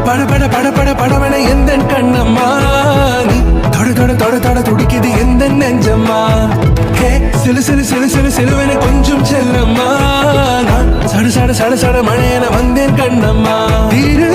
பட பட பட பட படவன எந்த கண்ணம்மா நீ தொட தொட தொட தொட துடிக்குது எந்த நெஞ்சம்மா ஹே சிலு சிலு சிலு சிலு சிலுவன கொஞ்சம் செல்லம்மா நான் சட சட சட சட மழையன வந்தேன் கண்ணம்மா தீரு